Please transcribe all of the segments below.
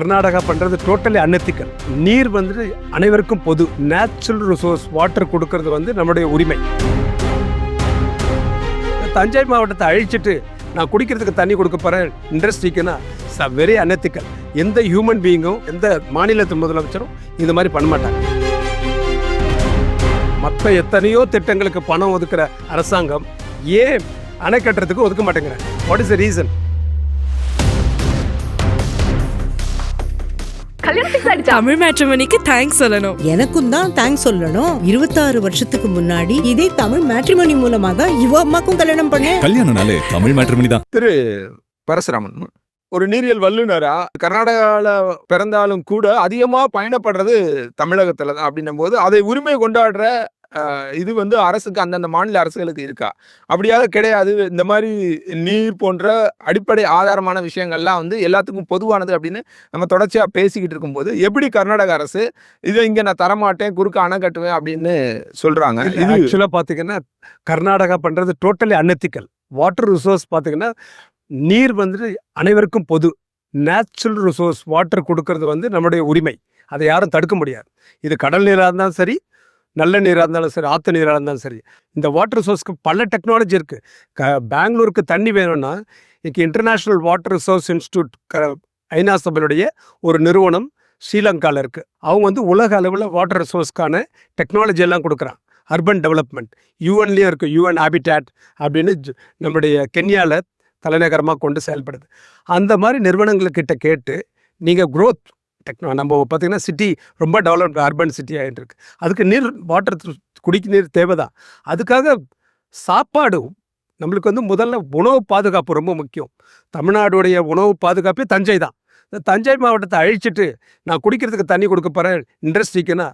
கர்நாடகா பண்றது totally unethical. நீர் வந்து அனைவருக்கும் பொது. நேச்சுரல் ரிசோர்ஸ் வாட்டர் கொடுக்கறது வந்து நம்முடைய உரிமை. தஞ்சை மாவட்டத்தை அழிச்சிட்டு நான் குடிக்கிறதுக்கு தண்ணி கொடுக்க போறேன் இண்டஸ்ட்ரிக்குன்னா வெரி அன்எத்திக்கல். எந்த ஹியூமன் பீயிங்கும் எந்த மாநிலத்தின் முதலமைச்சரும் இந்த மாதிரி பண்ண மாட்டாங்க. மற்ற எத்தனையோ திட்டங்களுக்கு பணம் ஒதுக்குற அரசாங்கம் ஏன் அணை கட்டுறதுக்கு ஒதுக்க மாட்டேங்கிறேன்? What is the reason? Tamil மேட்ரிமோனிக்கு தேங்க்ஸ் சொல்லணும். எனக்கும் தான் தேங்க்ஸ் சொல்லணும். 26 வருஷத்துக்கு முன்னாடி இதே தமிழ் மேட்ரிமோனி மூலமா தான் இவ அம்மாக்கும் கல்யாணம் பண்ணேன். கல்யாணம்னாலே தமிழ் மேட்ரிமோனி தான். திரு பரசுராமன் ஒரு நீரியல் வல்லுநரா கர்நாடகாவில் பிறந்தாலும் கூட அதிகமா பயணப்படுறது தமிழகத்துல தான் அப்படின்னும் போது அதை உரிமை கொண்டாடுற இது வந்து அரசுக்கு அந்தந்த மாநில அரசுகளுக்கு இருக்கா? அப்படியாக கிடையாது. இந்த மாதிரி நீர் போன்ற அடிப்படை ஆதாரமான விஷயங்கள்லாம் வந்து எல்லாத்துக்கும் பொதுவானது அப்படின்னு நம்ம தொடர்ச்சியா பேசிக்கிட்டு இருக்கும்போது எப்படி கர்நாடக அரசு இதை இங்க நான் தரமாட்டேன், குறுக்க அணை கட்டுவேன் அப்படின்னு சொல்றாங்க? இது ஆக்சுவலா பாத்தீங்கன்னா கர்நாடகா பண்றது டோட்டலி அன்எத்திக்கல். வாட்டர் ரிசோர்ஸ் பாத்தீங்கன்னா நீர் வந்து அனைவருக்கும் பொது. நேச்சுரல் ரிசோர்ஸ் வாட்டர் கொடுக்கறது வந்து நம்முடைய உரிமை. அதை யாரும் தடுக்க முடியாது. இது கடல் நீராக இருந்தாலும் சரி, நல்ல நீராக இருந்தாலும் சரி, ஆற்று நீராக இருந்தாலும் சரி. இந்த வாட்டர் ரிசோர்ஸ்க்கு பல டெக்னாலஜி இருக்குது. பெங்களூருக்கு தண்ணி வேணும்னா இன்னைக்கு இன்டர்நேஷ்னல் வாட்டர் ரிசோர்ஸ் இன்ஸ்டியூட் ஐநா சபையுடைய ஒரு நிறுவனம் ஸ்ரீலங்காவில் இருக்குது. அவங்க வந்து உலக அளவில் வாட்டர் ரிசோர்ஸ்க்கான டெக்னாலஜி எல்லாம் கொடுக்குறாங்க. அர்பன் டெவலப்மெண்ட் யூஎன்லேயும் இருக்குது. யூஎன் ஹேபிடாட் அப்படின்னு நம்முடைய கென்யாவில் தலைநகரமாக கொண்டு செயல்படுது. அந்த மாதிரி நிறுவனங்கள்கிட்ட கேட்டு நீங்கள் க்ரோத் நம்ம பார்த்திங்கன்னா சிட்டி ரொம்ப டெவலப்ட் அர்பன் சிட்டி ஆகிட்டு இருக்கு. அதுக்கு நீர் வாட்டர் குடிக்க நீர் தேவைதான். அதுக்காக சாப்பாடு நம்மளுக்கு வந்து முதல்ல உணவு பாதுகாப்பு ரொம்ப முக்கியம். தமிழ்நாடுடைய உணவு பாதுகாப்பே தஞ்சை தான். இந்த தஞ்சை மாவட்டத்தை அழிச்சிட்டு நான் குடிக்கிறதுக்கு தண்ணி கொடுக்க போகிறேன் இண்டஸ்ட்ரிக்குன்னா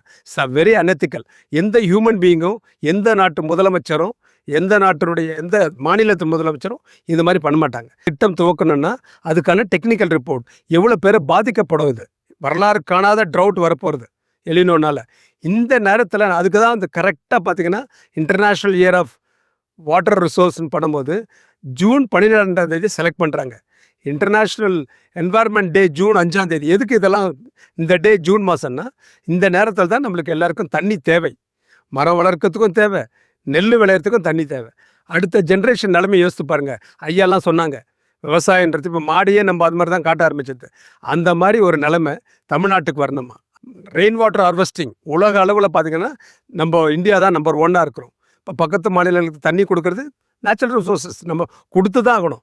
வெரி அன்எத்திக்கல். எந்த ஹியூமன் பீயிங்கும் எந்த நாட்டு முதலமைச்சரும் எந்த நாட்டினுடைய எந்த மாநிலத்தின் முதலமைச்சரும் இந்த மாதிரி பண்ண மாட்டாங்க. திட்டம் துவக்கணும்னா அதுக்கான டெக்னிக்கல் ரிப்போர்ட் எவ்வளோ பேரை பாதிக்கப்படுவது. வரலாறு காணாத ட்ரவுட் வரப்போகிறது எலினோனால. இந்த நேரத்தில் அதுக்கு தான் அந்த கரெக்டாக பார்த்தீங்கன்னா இன்டர்நேஷ்னல் இயர் ஆஃப் வாட்டர் ரிசோர்ஸ்ன்னு பண்ணும்போது ஜூன் 12 செலக்ட் பண்ணுறாங்க. இன்டர்நேஷ்னல் என்வாயர்மெண்ட் டே ஜூன் 5. எதுக்கு இதெல்லாம் இந்த டே ஜூன் மாதம்னா இந்த நேரத்தில் தான் நம்மளுக்கு எல்லாருக்கும் தண்ணி தேவை. மரம் வளர்க்கறதுக்கும் தேவை, நெல் விளையிறதுக்கும் தண்ணி தேவை. அடுத்த ஜென்ரேஷன் நிலைமை யோசித்து பாருங்கள். ஐயாலாம் சொன்னாங்க விவசாயன்றது இப்போ மாடியே நம்ம அது மாதிரி தான் காட்ட ஆரம்பிச்சது. அந்த மாதிரி ஒரு நிலைமை தமிழ்நாட்டுக்கு வரணுமா? ரெயின் வாட்டர் ஹார்வெஸ்டிங் உலக அளவில் பார்த்திங்கன்னா நம்ம இந்தியா தான் நம்பர் 1 இருக்கிறோம். இப்போ பக்கத்து மாநிலங்களுக்கு தண்ணி கொடுக்கறது நேச்சுரல் ரிசோர்ஸஸ் நம்ம கொடுத்து தான் ஆகணும்.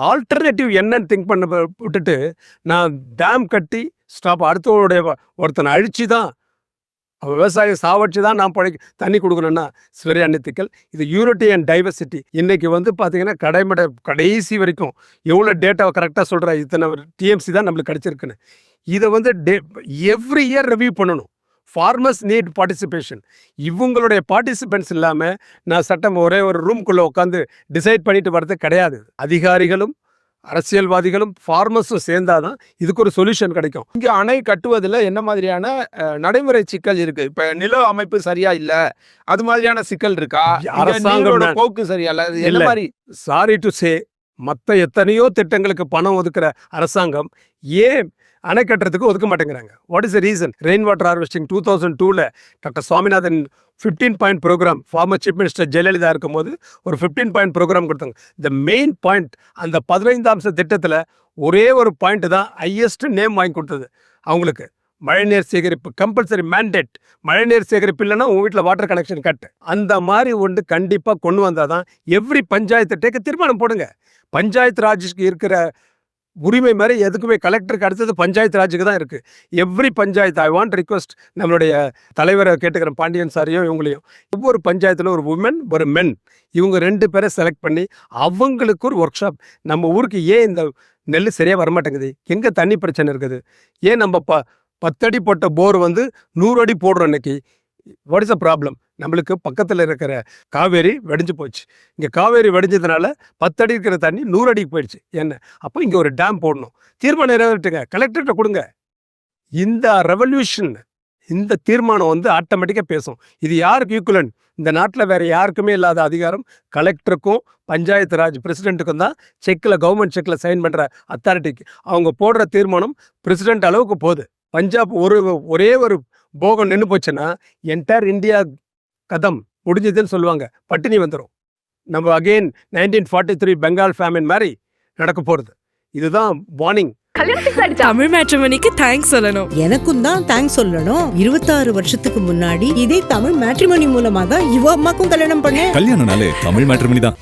ஆல்டர்னேட்டிவ் என்னன்னு திங்க் பண்ண விட்டுட்டு நான் டேம் கட்டி ஸ்டாப் அடுத்தவருடைய ஒருத்தனை அழிச்சு தான் விவசாயம் சாவடிச்சு தான் நான் தண்ணி கொடுக்கணும்னா வெரி அன்எத்திக்கல். இது யூனிட்டி அண்ட் டைவர்சிட்டி. இன்றைக்கி வந்து பார்த்திங்கன்னா கடைசி வரைக்கும் எவ்வளோ டேட்டாவை கரெக்டாக சொல்கிற இத்தனை டிஎம்சி தான் நம்மளுக்கு கிடச்சிருக்குன்னு. இதை வந்து எவ்ரி இயர் ரிவ்யூ பண்ணணும். Farmers need participation. இவங்களுடைய பார்ட்டிசிபென்ட்ஸ் இல்லாமல் நான் சட்டம் ஒரே ஒரு ரூம்குள்ளே உட்காந்து டிசைட் பண்ணிட்டு வர்றது கிடையாது. அதிகாரிகளும் அரசியல்வாதிகளும் ஃபார்மர்ஸும் சேர்ந்தாதான் இதுக்கு ஒரு சொல்யூஷன் கிடைக்கும். இங்கே அணை கட்டுவதில் என்ன மாதிரியான நடைமுறை சிக்கல் இருக்கு? இப்போ நில அமைப்பு சரியா இல்லை, அது மாதிரியான சிக்கல் இருக்கா? அரசாங்கம் போக்கு சரியா இல்லை, என்ன மாதிரி? சாரி டு சே, மற்ற எத்தனையோ திட்டங்களுக்கு பணம் ஒதுக்குற அரசாங்கம் ஏன் அணை கட்டுறதுக்கு ஒதுக்க மாட்டேங்கிறாங்க? What is the reason? Rain water harvesting 2002 doctor Swaminathan 15 point program farmer chief minister Jayalalithaa இருக்கும்போது ஒரு 15 பாயிண்ட் ப்ரோக்ராம் கொடுத்தாங்க. த மெயின் பாயிண்ட் அந்த 15 அம்ச திட்டத்தில் ஒரே ஒரு பாயிண்ட் தான் ஹையஸ்ட் நேம் வாங்கி கொடுத்தது அவங்களுக்கு. மழைநீர் சேகரிப்பு கம்பல்சரி மேண்டேட். மழைநீர் சேகரிப்பு இல்லைன்னா உங்கள் வீட்டில் வாட்டர் கனெக்ஷன் கட்டு. அந்த மாதிரி ஒன்று கண்டிப்பாக கொண்டு வந்தால் தான் எவ்ரி பஞ்சாயத்து டேக்க தீர்மானம் போடுங்க. பஞ்சாயத்து ராஜுக்கு இருக்கிற உரிமை மாதிரி எதுக்குமே கலெக்டருக்கு அடுத்தது பஞ்சாயத்து ராஜுக்கு தான் இருக்குது. Every panchayat I want request நம்மளுடைய தலைவரை கேட்டுக்கிறேன், பாண்டியன் சாரையும் இவங்களையும், ஒவ்வொரு பஞ்சாயத்தில் ஒரு உமன் ஒரு மென் இவங்க 2 பேரை செலக்ட் பண்ணி அவங்களுக்கு ஒரு ஒர்க் ஷாப். நம்ம ஊருக்கு ஏன் இந்த நெல் சரியாக வரமாட்டேங்குது, எங்கே தண்ணி பிரச்சனை இருக்குது, ஏன் நம்ம 10 அடி போட்ட போர் வந்து 100 அடி போடுறோம் இன்னைக்கு, வாட் இஸ் அ ப்ராப்ளம்? நம்மளுக்கு பக்கத்தில் இருக்கிற காவேரி வெடிஞ்சு போச்சு. இங்கே காவேரி வெடிஞ்சதுனால 10 அடி இருக்கிற தண்ணி 100 அடிக்கு போயிடுச்சு. என்ன அப்போ இங்கே ஒரு டேம் போடணும். தீர்மானம் நிறைவேற்றுங்க, கலெக்டர்கிட்ட கொடுங்க. இந்த ரெவல்யூஷன் இந்த தீர்மானம் வந்து ஆட்டோமேட்டிக்காக பேசும். இது யாருக்கு ஈக்குவலன்? இந்த நாட்டில் வேற யாருக்குமே இல்லாத அதிகாரம் கலெக்டருக்கும் பஞ்சாயத்து ராஜ் பிரசிடென்ட்டுக்கும் தான். செக்கில் கவர்மெண்ட் செக்கில் சைன் பண்ணுற அத்தாரிட்டிக்கு அவங்க போடுற தீர்மானம் பிரசிடென்ட் அளவுக்கு போகுது. பஞ்சாப் ஒரே ஒரு போகம் நின்று போச்சுன்னா என்டையர் இந்தியா கதம் முடிஞ்சதுன்னு சொல்லுவாங்க, பட்டினி வந்துடும். நம்ம அகெயின் 1943 பெங்கால் ஃபேமின் மாதிரி நடக்க போகிறது. இதுதான் வார்னிங். தமிழ் மேட்ரிமோனிக்கு தேங்க்ஸ் சொல்லணும். எனக்கும் தான் தேங்க்ஸ் சொல்லணும். 26 வருஷத்துக்கு முன்னாடி இதே தமிழ் மேட்ரிமோனி மூலமா தான் இவ அம்மாக்கும் கல்யாணம் பண்ணேன். கல்யாணம்னாலே தமிழ் மேட்ரிமோனி தான்.